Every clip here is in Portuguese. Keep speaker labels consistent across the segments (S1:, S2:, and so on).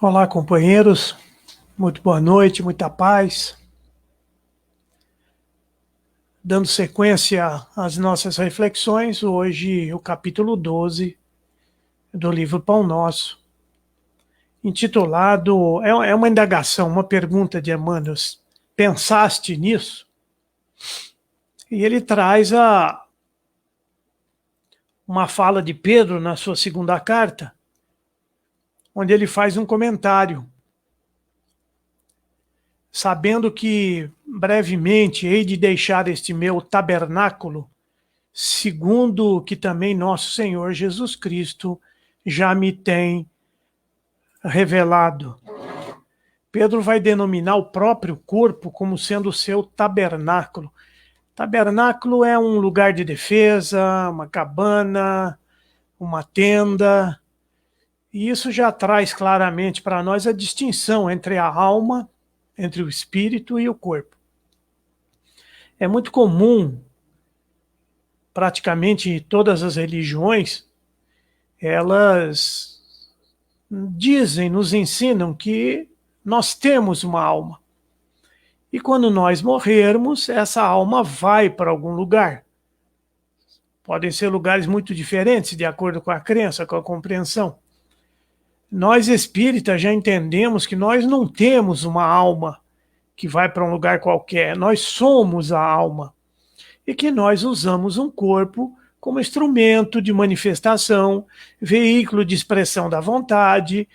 S1: Olá, companheiros. Muito boa noite, muita paz. Dando sequência às nossas reflexões, hoje o capítulo 12 do livro Pão Nosso, intitulado, é uma indagação, uma pergunta de Emmanuel: pensaste nisso? E ele traz uma fala de Pedro na sua segunda carta, onde ele faz um comentário. Sabendo que brevemente hei de deixar este meu tabernáculo, segundo que também nosso Senhor Jesus Cristo já me tem revelado. Pedro vai denominar o próprio corpo como sendo o seu tabernáculo. Tabernáculo é um lugar de defesa, uma cabana, uma tenda, e isso já traz claramente para nós a distinção entre a alma, entre o espírito e o corpo. É muito comum, praticamente todas as religiões, elas dizem, nos ensinam que nós temos uma alma. E quando nós morrermos, essa alma vai para algum lugar. Podem ser lugares muito diferentes, de acordo com a crença, com a compreensão. Nós espíritas já entendemos que nós não temos uma alma que vai para um lugar qualquer. Nós somos a alma. E que nós usamos um corpo como instrumento de manifestação, veículo de expressão da vontade,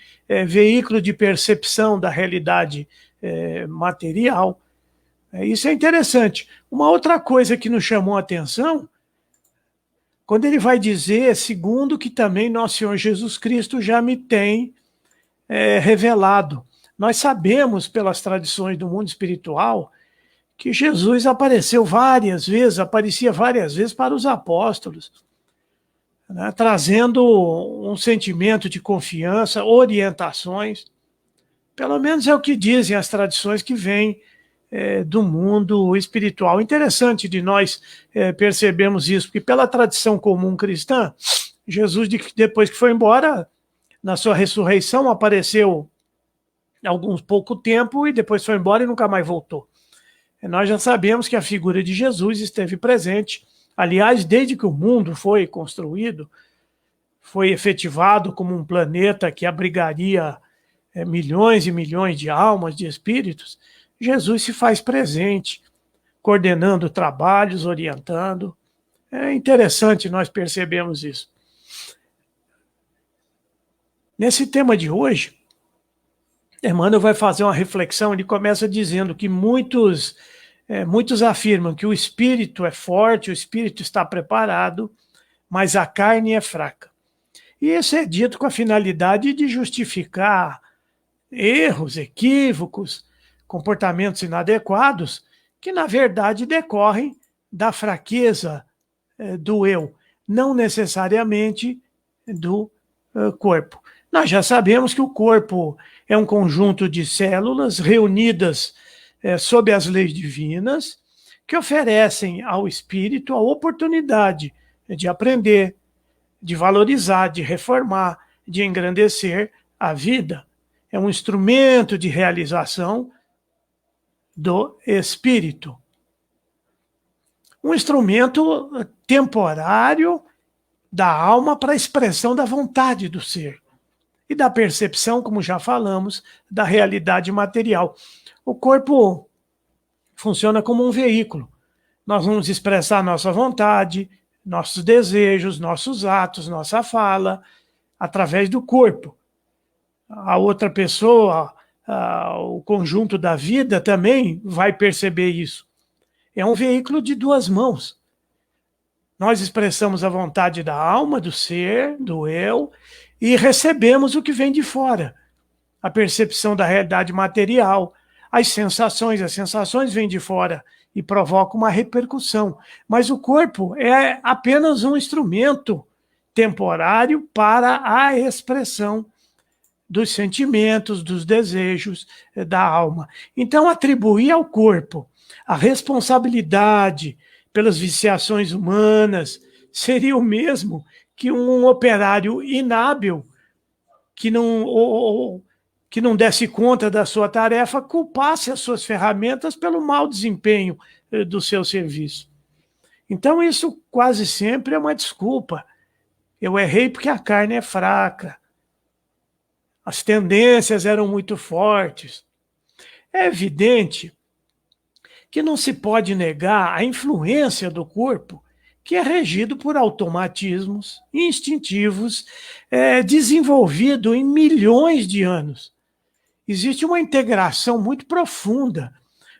S1: veículo de percepção da realidade material. Isso é interessante. Uma outra coisa que nos chamou a atenção, quando ele vai dizer, segundo que também nosso Senhor Jesus Cristo já me tem revelado. Nós sabemos, pelas tradições do mundo espiritual, que Jesus aparecia várias vezes para os apóstolos, né, trazendo um sentimento de confiança, orientações. Pelo menos é o que dizem as tradições que vêm do mundo espiritual. Interessante de nós percebermos isso, porque pela tradição comum cristã, Jesus, depois que foi embora, na sua ressurreição, apareceu alguns pouco tempo e depois foi embora e nunca mais voltou. Nós já sabemos que a figura de Jesus esteve presente, aliás, desde que o mundo foi construído, foi efetivado como um planeta que abrigaria milhões e milhões de almas, de espíritos. Jesus se faz presente, coordenando trabalhos, orientando. É interessante nós percebemos isso. Nesse tema de hoje, Emmanuel vai fazer uma reflexão. Ele começa dizendo que muitos afirmam que o espírito é forte, o espírito está preparado, mas a carne é fraca. E isso é dito com a finalidade de justificar erros, equívocos, comportamentos inadequados, que na verdade decorrem da fraqueza do eu, não necessariamente do corpo. Nós já sabemos que o corpo é um conjunto de células reunidas sob as leis divinas, que oferecem ao espírito a oportunidade de aprender, de valorizar, de reformar, de engrandecer a vida. É um instrumento de realização do espírito. Um instrumento temporário da alma para a expressão da vontade do ser e da percepção, como já falamos, da realidade material. O corpo funciona como um veículo. Nós vamos expressar nossa vontade, nossos desejos, nossos atos, nossa fala, através do corpo. A outra pessoa, o conjunto da vida também vai perceber isso. É um veículo de duas mãos. Nós expressamos a vontade da alma, do ser, do eu, e recebemos o que vem de fora. A percepção da realidade material, as sensações vêm de fora e provocam uma repercussão. Mas o corpo é apenas um instrumento temporário para a expressão dos sentimentos, dos desejos da alma. Então, atribuir ao corpo a responsabilidade pelas viciações humanas seria o mesmo que um operário inábil que não desse conta da sua tarefa culpasse as suas ferramentas pelo mau desempenho do seu serviço. Então, isso quase sempre é uma desculpa. Eu errei porque a carne é fraca. As tendências eram muito fortes. É evidente que não se pode negar a influência do corpo, que é regido por automatismos instintivos, desenvolvido em milhões de anos. Existe uma integração muito profunda.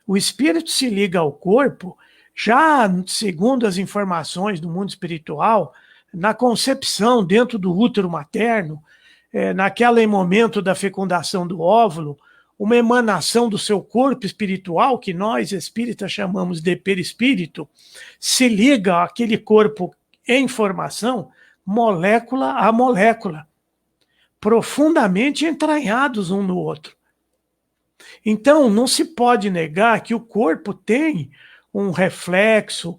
S1: O espírito se liga ao corpo, já segundo as informações do mundo espiritual, na concepção dentro do útero materno, naquele momento da fecundação do óvulo, uma emanação do seu corpo espiritual, que nós espíritas chamamos de perispírito, se liga àquele corpo em formação, molécula a molécula, profundamente entranhados um no outro. Então, não se pode negar que o corpo tem um reflexo,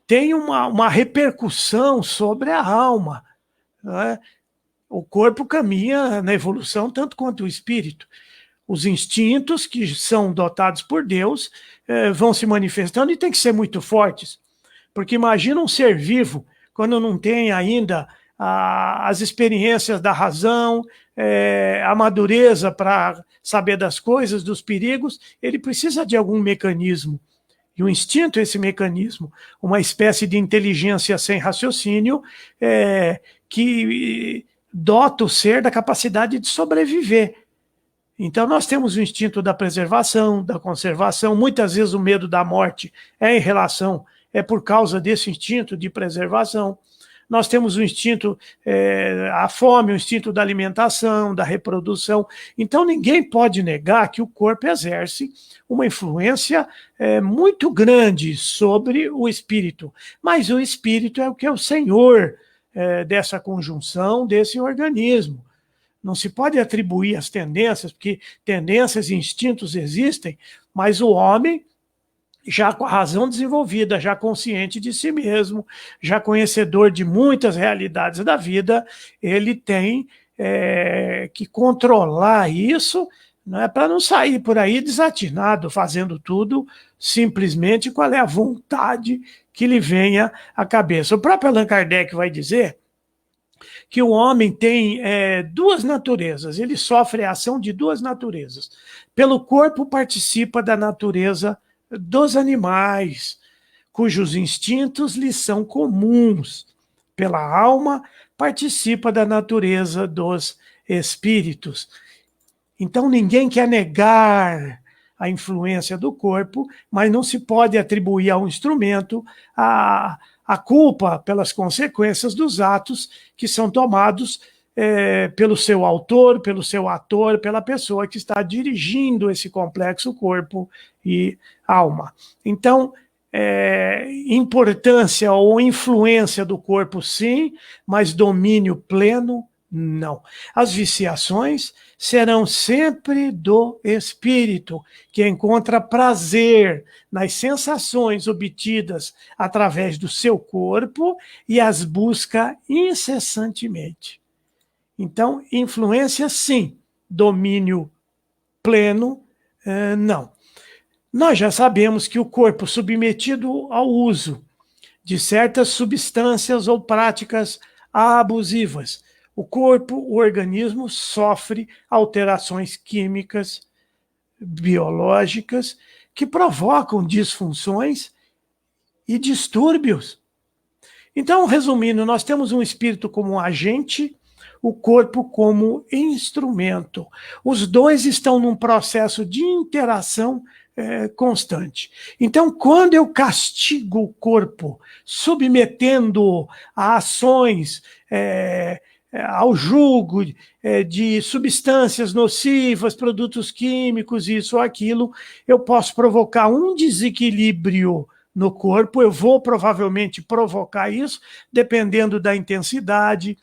S1: tem uma repercussão sobre a alma, não é? O corpo caminha na evolução tanto quanto o espírito. Os instintos que são dotados por Deus vão se manifestando e tem que ser muito fortes. Porque imagina um ser vivo, quando não tem ainda as experiências da razão, a madureza para saber das coisas, dos perigos, ele precisa de algum mecanismo. E o instinto é esse mecanismo, uma espécie de inteligência sem raciocínio que dota o ser da capacidade de sobreviver. Então nós temos o instinto da preservação, da conservação, muitas vezes o medo da morte é por causa desse instinto de preservação. Nós temos o instinto, a fome, o instinto da alimentação, da reprodução. Então ninguém pode negar que o corpo exerce uma influência muito grande sobre o espírito. Mas o espírito é o que é o senhor dessa conjunção, desse organismo. Não se pode atribuir as tendências, porque tendências e instintos existem, mas o homem, já com a razão desenvolvida, já consciente de si mesmo, já conhecedor de muitas realidades da vida, ele tem que controlar isso, né, para não sair por aí desatinado, fazendo tudo simplesmente qual é a vontade que lhe venha à cabeça. O próprio Allan Kardec vai dizer que o homem tem duas naturezas, ele sofre a ação de duas naturezas. Pelo corpo participa da natureza dos animais, cujos instintos lhe são comuns. Pela alma participa da natureza dos espíritos. Então ninguém quer negar a influência do corpo, mas não se pode atribuir ao instrumento a culpa pelas consequências dos atos que são tomados pelo seu autor, pelo seu ator, pela pessoa que está dirigindo esse complexo corpo e alma. Então, importância ou influência do corpo, sim, mas domínio pleno Não. As viciações serão sempre do espírito, que encontra prazer nas sensações obtidas através do seu corpo e as busca incessantemente. Então, influência, sim. Domínio pleno, não. Nós já sabemos que o corpo submetido ao uso de certas substâncias ou práticas abusivas, o corpo, o organismo sofre alterações químicas, biológicas, que provocam disfunções e distúrbios. Então, resumindo, nós temos um espírito como agente, o corpo como instrumento. Os dois estão num processo de interação constante. Então, quando eu castigo o corpo, submetendo a ações, ao jugo de substâncias nocivas, produtos químicos, isso ou aquilo, eu posso provocar um desequilíbrio no corpo, eu vou provavelmente provocar isso, dependendo da intensidade,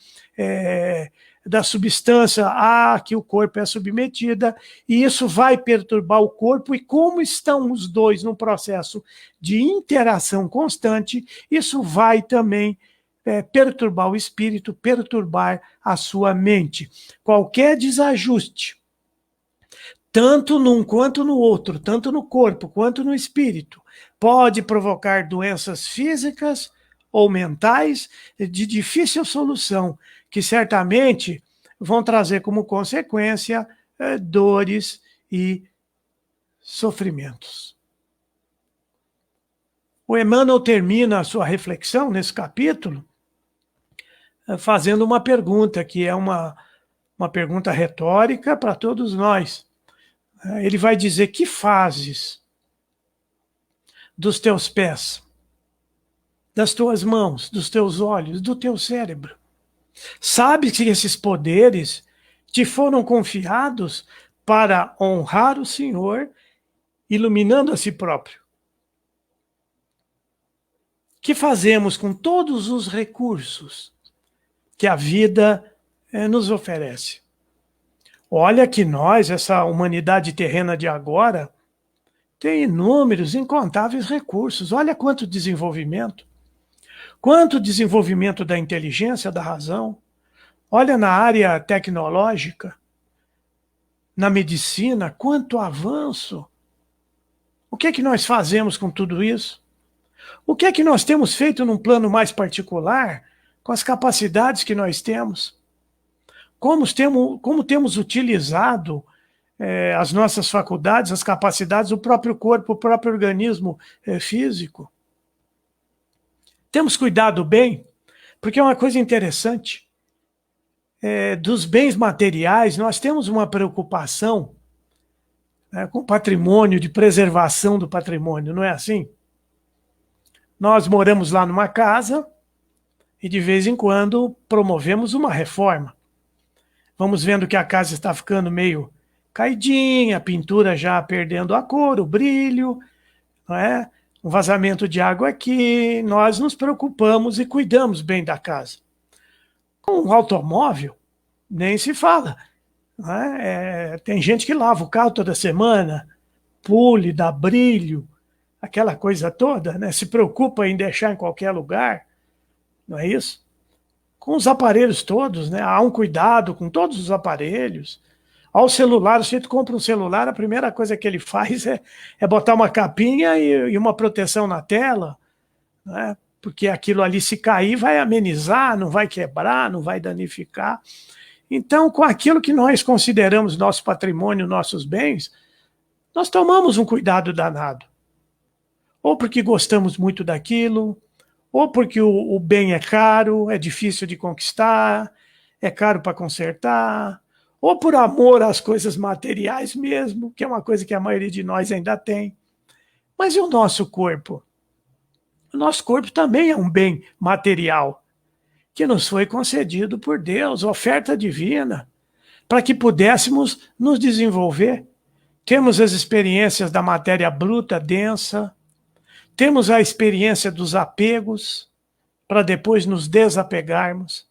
S1: da substância a que o corpo é submetida, e isso vai perturbar o corpo, e como estão os dois num processo de interação constante, isso vai também perturbar o espírito, perturbar a sua mente. Qualquer desajuste, tanto num quanto no outro, tanto no corpo quanto no espírito, pode provocar doenças físicas ou mentais de difícil solução, que certamente vão trazer como consequência dores e sofrimentos. O Emmanuel termina a sua reflexão nesse capítulo fazendo uma pergunta, que é uma pergunta retórica para todos nós. Ele vai dizer: que fazes dos teus pés, das tuas mãos, dos teus olhos, do teu cérebro? Sabe que esses poderes te foram confiados para honrar o Senhor, iluminando a si próprio. Que fazemos com todos os recursos que a vida nos oferece? Olha que nós, essa humanidade terrena de agora, tem inúmeros, incontáveis recursos. Olha quanto desenvolvimento. Quanto desenvolvimento da inteligência, da razão. Olha na área tecnológica, na medicina, quanto avanço. O que é que nós fazemos com tudo isso? O que é que nós temos feito num plano mais particular com as capacidades que nós temos? Como temos utilizado as nossas faculdades, as capacidades, o próprio corpo, o próprio organismo físico? Temos cuidado bem? Porque é uma coisa interessante. Dos bens materiais, nós temos uma preocupação com o patrimônio, de preservação do patrimônio, não é assim? Nós moramos lá numa casa e de vez em quando promovemos uma reforma. Vamos vendo que a casa está ficando meio caidinha, a pintura já perdendo a cor, o brilho, não é? Um vazamento de água aqui, nós nos preocupamos e cuidamos bem da casa. Com um automóvel, nem se fala. Não é? Tem gente que lava o carro toda semana, pule, dá brilho, aquela coisa toda, né? Se preocupa em deixar em qualquer lugar, não é isso? Com os aparelhos todos, né? Há um cuidado com todos os aparelhos. Ao celular, se você compra um celular, a primeira coisa que ele faz é botar uma capinha e uma proteção na tela, né? Porque aquilo ali, se cair, vai amenizar, não vai quebrar, não vai danificar. Então, com aquilo que nós consideramos nosso patrimônio, nossos bens, nós tomamos um cuidado danado. Ou porque gostamos muito daquilo, ou porque o bem é caro, é difícil de conquistar, é caro para consertar, ou por amor às coisas materiais mesmo, que é uma coisa que a maioria de nós ainda tem. Mas e o nosso corpo? O nosso corpo também é um bem material, que nos foi concedido por Deus, oferta divina, para que pudéssemos nos desenvolver. Temos as experiências da matéria bruta, densa, temos a experiência dos apegos, para depois nos desapegarmos.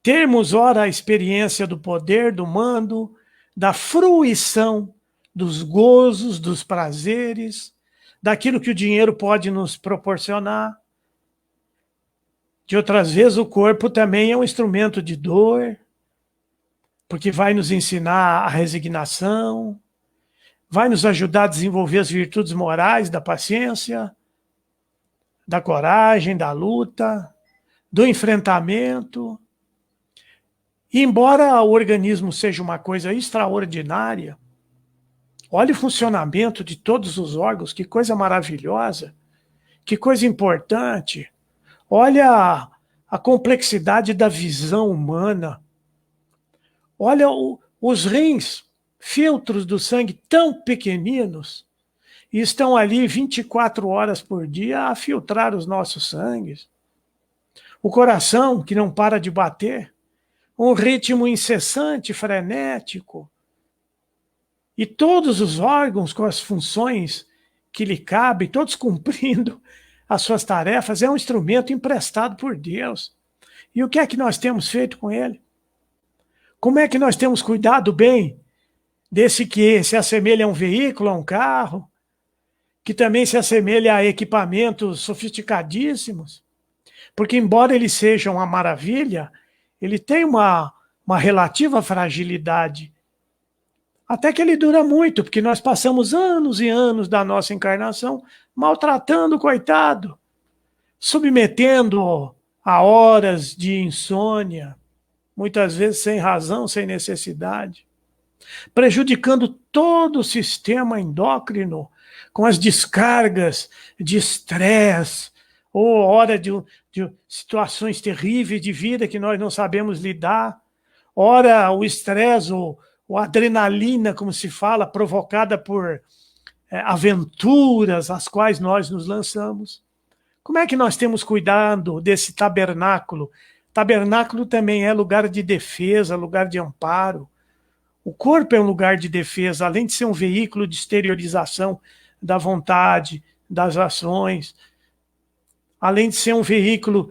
S1: termos, ora, a experiência do poder, do mando, da fruição, dos gozos, dos prazeres, daquilo que o dinheiro pode nos proporcionar. De outras vezes, o corpo também é um instrumento de dor, porque vai nos ensinar a resignação, vai nos ajudar a desenvolver as virtudes morais da paciência, da coragem, da luta, do enfrentamento. E embora o organismo seja uma coisa extraordinária, olha o funcionamento de todos os órgãos, que coisa maravilhosa, que coisa importante. Olha a complexidade da visão humana. Olha os rins, filtros do sangue tão pequeninos, e estão ali 24 horas por dia a filtrar os nossos sangues. O coração que não para de bater, um ritmo incessante, frenético. E todos os órgãos com as funções que lhe cabem, todos cumprindo as suas tarefas, é um instrumento emprestado por Deus. E o que é que nós temos feito com ele? Como é que nós temos cuidado bem desse que se assemelha a um veículo, a um carro, que também se assemelha a equipamentos sofisticadíssimos? Porque embora ele seja uma maravilha, ele tem uma relativa fragilidade. Até que ele dura muito, porque nós passamos anos e anos da nossa encarnação maltratando o coitado, submetendo a horas de insônia, muitas vezes sem razão, sem necessidade, prejudicando todo o sistema endócrino com as descargas de estresse, ou hora de situações terríveis de vida que nós não sabemos lidar, ora o estresse, ou a adrenalina, como se fala, provocada por aventuras às quais nós nos lançamos. Como é que nós temos cuidado desse tabernáculo? Tabernáculo também é lugar de defesa, lugar de amparo. O corpo é um lugar de defesa, além de ser um veículo de exteriorização da vontade, das ações, além de ser um veículo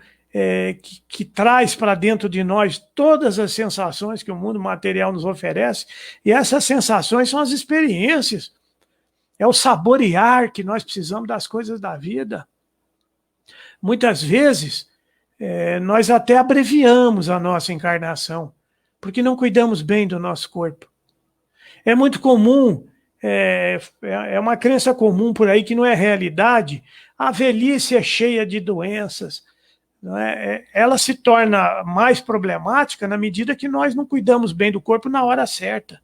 S1: que traz para dentro de nós todas as sensações que o mundo material nos oferece, e essas sensações são as experiências, é o saborear que nós precisamos das coisas da vida. Muitas vezes, nós até abreviamos a nossa encarnação, porque não cuidamos bem do nosso corpo. É muito comum, é uma crença comum por aí que não é realidade, a velhice é cheia de doenças. Não é? Ela se torna mais problemática na medida que nós não cuidamos bem do corpo na hora certa.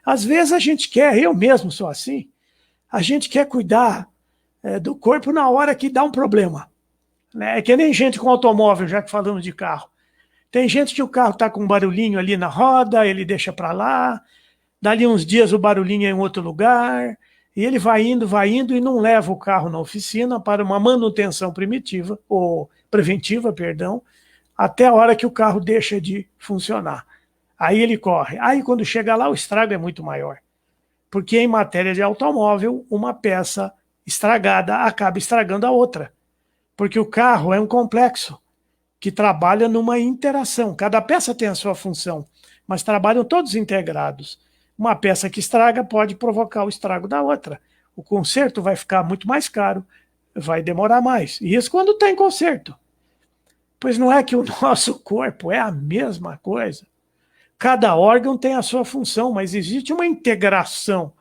S1: Às vezes a gente quer, eu mesmo sou assim, a gente quer cuidar do corpo na hora que dá um problema. Né? É que nem gente com automóvel, já que falamos de carro. Tem gente que o carro está com um barulhinho ali na roda, ele deixa para lá, dali uns dias o barulhinho é em outro lugar, e ele vai indo e não leva o carro na oficina para uma manutenção primitiva, ou preventiva, perdão, até a hora que o carro deixa de funcionar. Aí ele corre. Aí quando chega lá o estrago é muito maior. Porque em matéria de automóvel, uma peça estragada acaba estragando a outra. Porque o carro é um complexo que trabalha numa interação. Cada peça tem a sua função, mas trabalham todos integrados. Uma peça que estraga pode provocar o estrago da outra. O conserto vai ficar muito mais caro, vai demorar mais. E isso quando tem conserto. Pois não é que o nosso corpo é a mesma coisa. Cada órgão tem a sua função, mas existe uma integração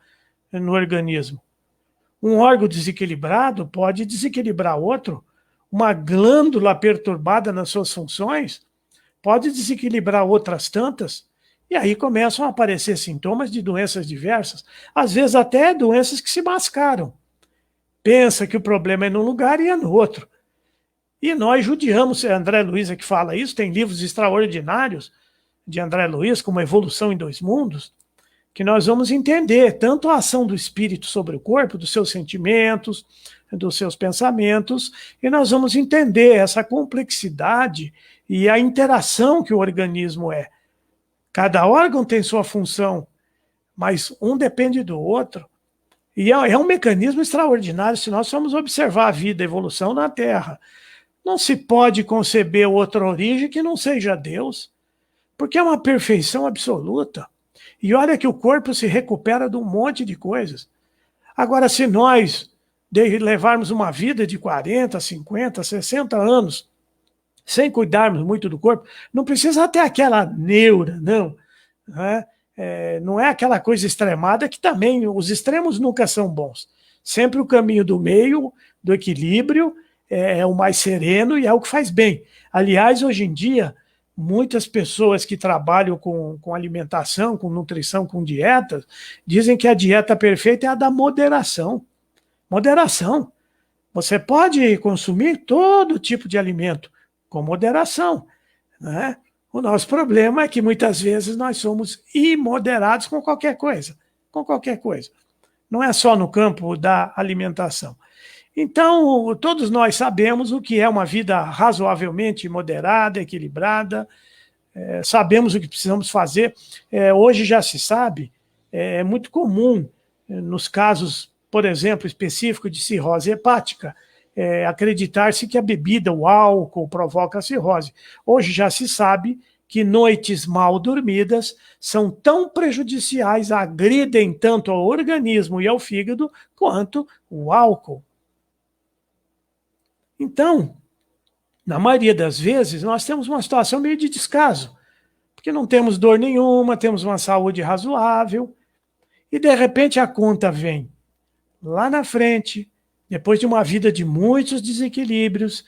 S1: no organismo. Um órgão desequilibrado pode desequilibrar outro. Uma glândula perturbada nas suas funções pode desequilibrar outras tantas. E aí começam a aparecer sintomas de doenças diversas, às vezes até doenças que se mascaram. Pensa que o problema é num lugar e é no outro. E nós judiamos, é André Luiz que fala isso, tem livros extraordinários de André Luiz, como Evolução em Dois Mundos, que nós vamos entender tanto a ação do espírito sobre o corpo, dos seus sentimentos, dos seus pensamentos, e nós vamos entender essa complexidade e a interação que o organismo é. Cada órgão tem sua função, mas um depende do outro. E é um mecanismo extraordinário se nós formos observar a vida, a evolução na Terra. Não se pode conceber outra origem que não seja Deus. porque é uma perfeição absoluta. E olha que o corpo se recupera de um monte de coisas. Agora, se nós levarmos uma vida de 40, 50, 60 anos, sem cuidarmos muito do corpo, não precisa ter aquela neura, não. Não é aquela coisa extremada, que também os extremos nunca são bons. Sempre o caminho do meio, do equilíbrio, é o mais sereno e é o que faz bem. Aliás, hoje em dia, muitas pessoas que trabalham com alimentação, com nutrição, com dietas, dizem que a dieta perfeita é a da moderação. Moderação. Você pode consumir todo tipo de alimento, com moderação, né? O nosso problema é que muitas vezes nós somos imoderados com qualquer coisa. Com qualquer coisa. Não é só no campo da alimentação. Então, todos nós sabemos o que é uma vida razoavelmente moderada, equilibrada, sabemos o que precisamos fazer. Hoje já se sabe, é muito comum, nos casos, por exemplo, específicos de cirrose hepática, acreditar-se que a bebida, o álcool, provoca a cirrose. Hoje já se sabe que noites mal dormidas são tão prejudiciais, agridem tanto ao organismo e ao fígado, quanto o álcool. Então, na maioria das vezes, nós temos uma situação meio de descaso, porque não temos dor nenhuma, temos uma saúde razoável, e de repente a conta vem lá na frente, depois de uma vida de muitos desequilíbrios,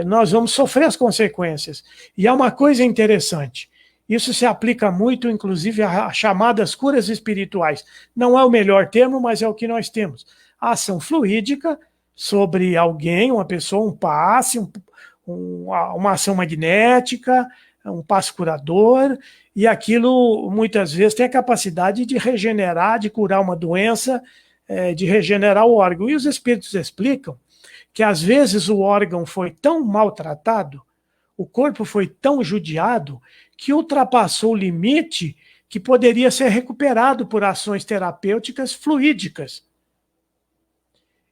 S1: nós vamos sofrer as consequências. E há uma coisa interessante, isso se aplica muito, inclusive, a chamadas curas espirituais. Não é o melhor termo, mas é o que nós temos. A ação fluídica sobre alguém, uma pessoa, um passe, uma ação magnética, um passe curador, e aquilo muitas vezes tem a capacidade de regenerar, de curar uma doença, de regenerar o órgão. E os espíritos explicam que às vezes o órgão foi tão maltratado, o corpo foi tão judiado, que ultrapassou o limite que poderia ser recuperado por ações terapêuticas fluídicas.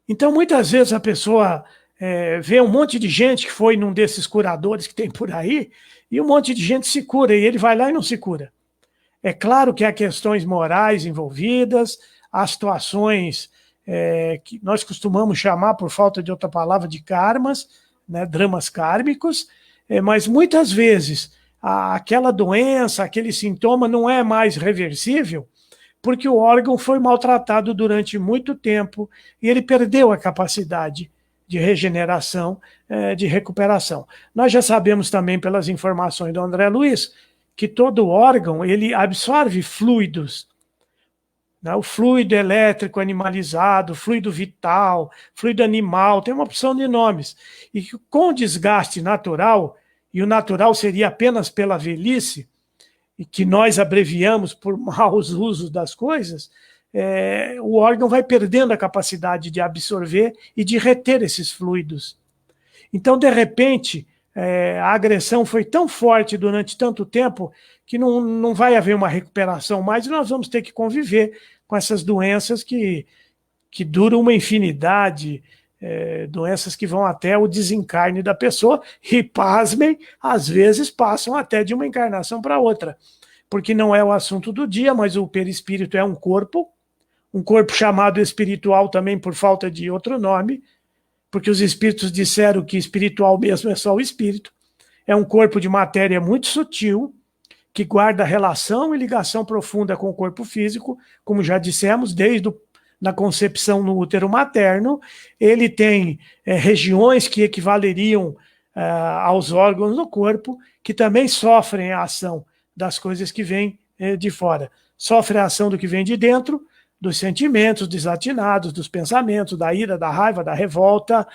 S1: Então, muitas vezes a pessoa vê um monte de gente que foi num desses curadores que tem por aí, e um monte de gente se cura, e ele vai lá e não se cura. É claro que há questões morais envolvidas, há situações que nós costumamos chamar, por falta de outra palavra, de karmas, né, dramas kármicos, mas muitas vezes aquela doença, aquele sintoma não é mais reversível, porque o órgão foi maltratado durante muito tempo e ele perdeu a capacidade de regeneração, de recuperação. Nós já sabemos também, pelas informações do André Luiz, que todo órgão ele absorve fluidos, né? O fluido elétrico animalizado, fluido vital, fluido animal, tem uma opção de nomes. E que com o desgaste natural, e o natural seria apenas pela velhice, e que nós abreviamos por maus usos das coisas, o órgão vai perdendo a capacidade de absorver e de reter esses fluidos. Então, de repente, a agressão foi tão forte durante tanto tempo que não vai haver uma recuperação mais e nós vamos ter que conviver com essas doenças que duram uma infinidade, doenças que vão até o desencarne da pessoa e, pasmem, às vezes passam até de uma encarnação para outra, porque não é o assunto do dia, mas o perispírito é um corpo chamado espiritual também por falta de outro nome, porque os espíritos disseram que espiritual mesmo é só o espírito, é um corpo de matéria muito sutil, que guarda relação e ligação profunda com o corpo físico, como já dissemos, desde na concepção no útero materno, ele tem regiões que equivaleriam aos órgãos do corpo, que também sofrem a ação das coisas que vêm de fora. Sofre a ação do que vem de dentro, dos sentimentos desatinados, dos pensamentos, da ira, da raiva, da revolta,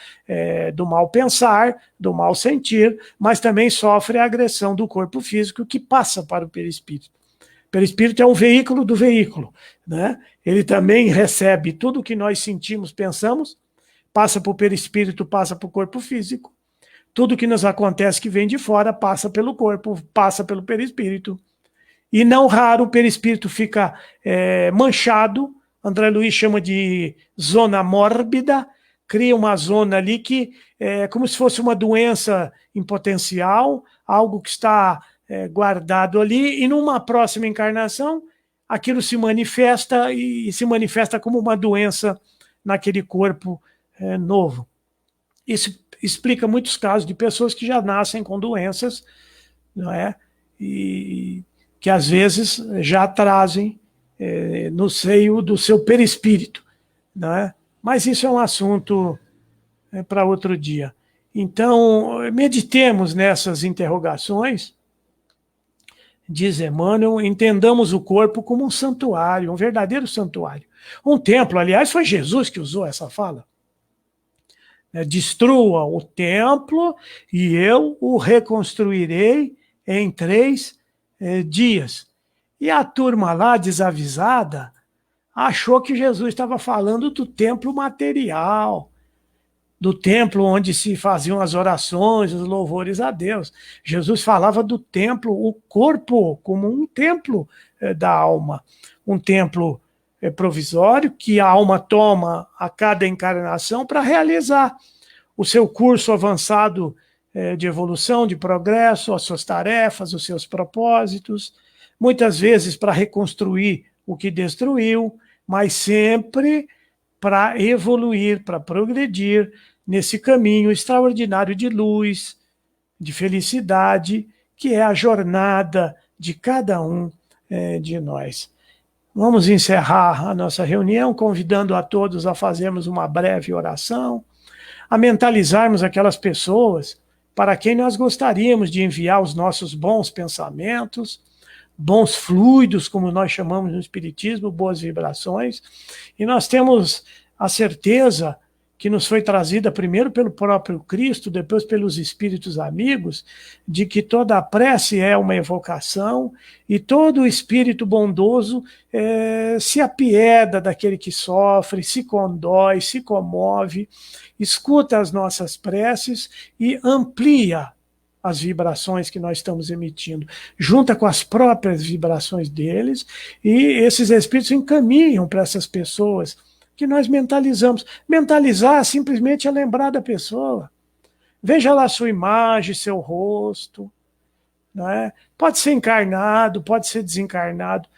S1: do mal pensar, do mal sentir, mas também sofre a agressão do corpo físico que passa para o perispírito. O perispírito é um veículo do veículo, né? Ele também recebe tudo o que nós sentimos, pensamos, passa para o perispírito, passa para o corpo físico. Tudo que nos acontece que vem de fora passa pelo corpo, passa pelo perispírito. E não raro o perispírito fica manchado, André Luiz chama de zona mórbida, cria uma zona ali que é como se fosse uma doença em potencial, algo que está guardado ali, e numa próxima encarnação, aquilo se manifesta e se manifesta como uma doença naquele corpo novo. Isso explica muitos casos de pessoas que já nascem com doenças, não é? E que às vezes já trazem no seio do seu perispírito, não é? Mas isso é um assunto para outro dia. Então, meditemos nessas interrogações, diz Emmanuel, entendamos o corpo como um santuário, um verdadeiro santuário. Um templo, aliás, foi Jesus que usou essa fala. Destrua o templo e eu o reconstruirei em 3 dias. E a turma lá, desavisada, achou que Jesus estava falando do templo material, do templo onde se faziam as orações, os louvores a Deus. Jesus falava do templo, o corpo, como um templo da alma. Um templo provisório que a alma toma a cada encarnação para realizar o seu curso avançado de evolução, de progresso, as suas tarefas, os seus propósitos, muitas vezes para reconstruir o que destruiu, mas sempre para evoluir, para progredir nesse caminho extraordinário de luz, de felicidade, que é a jornada de cada um de nós. Vamos encerrar a nossa reunião convidando a todos a fazermos uma breve oração, a mentalizarmos aquelas pessoas para quem nós gostaríamos de enviar os nossos bons pensamentos, bons fluidos, como nós chamamos no Espiritismo, boas vibrações, e nós temos a certeza que nos foi trazida primeiro pelo próprio Cristo, depois pelos espíritos amigos, de que toda a prece é uma evocação e todo o espírito bondoso se apieda daquele que sofre, se condói, se comove, escuta as nossas preces e amplia as vibrações que nós estamos emitindo, junta com as próprias vibrações deles, e esses espíritos encaminham para essas pessoas que nós mentalizamos. Mentalizar simplesmente é lembrar da pessoa. Veja lá sua imagem, seu rosto. Não é? Pode ser encarnado, pode ser desencarnado.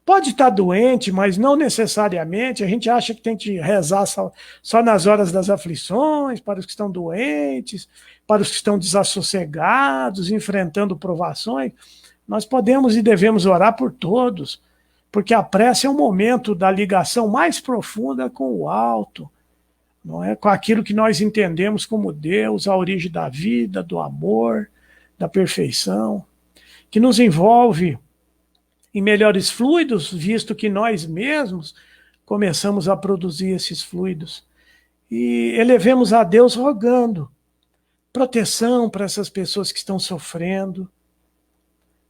S1: Pode estar doente, mas não necessariamente. A gente acha que tem que rezar só nas horas das aflições, para os que estão doentes, para os que estão desassossegados, enfrentando provações. Nós podemos e devemos orar por todos, porque a prece é um momento da ligação mais profunda com o alto, não é? Com aquilo que nós entendemos como Deus, a origem da vida, do amor, da perfeição, que nos envolve em melhores fluidos, visto que nós mesmos começamos a produzir esses fluidos. E elevemos a Deus rogando proteção para essas pessoas que estão sofrendo,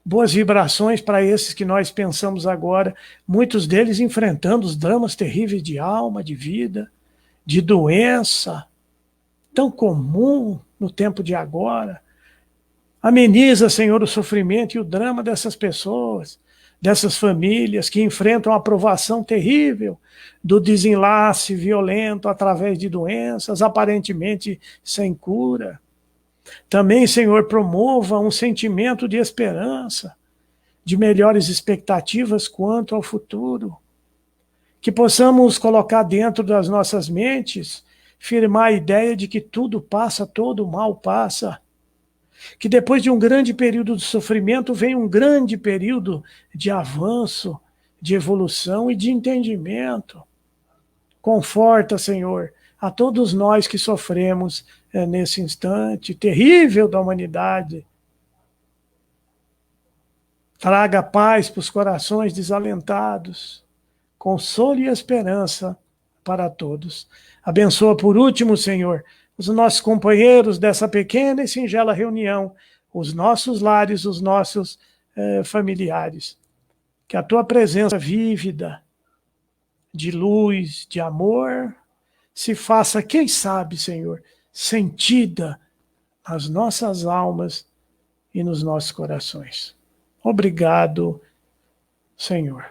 S1: boas vibrações para esses que nós pensamos agora, muitos deles enfrentando os dramas terríveis de alma, de vida, de doença, tão comum no tempo de agora. Ameniza, Senhor, o sofrimento e o drama dessas pessoas, dessas famílias que enfrentam a provação terrível do desenlace violento através de doenças aparentemente sem cura. Também, Senhor, promova um sentimento de esperança, de melhores expectativas quanto ao futuro. Que possamos colocar dentro das nossas mentes, firmar a ideia de que tudo passa, todo mal passa. Que depois de um grande período de sofrimento vem um grande período de avanço, de evolução e de entendimento. Conforta, Senhor, a todos nós que sofremos nesse instante terrível da humanidade. Traga paz para os corações desalentados, consolo e esperança para todos. Abençoa por último, Senhor, os nossos companheiros dessa pequena e singela reunião, os nossos lares, os nossos familiares. Que a tua presença vívida, de luz, de amor, se faça, quem sabe, Senhor, sentida nas nossas almas e nos nossos corações. Obrigado, Senhor.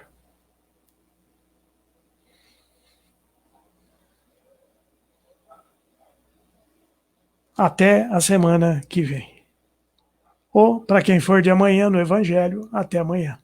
S1: Até a semana que vem. Ou, para quem for de amanhã no Evangelho, até amanhã.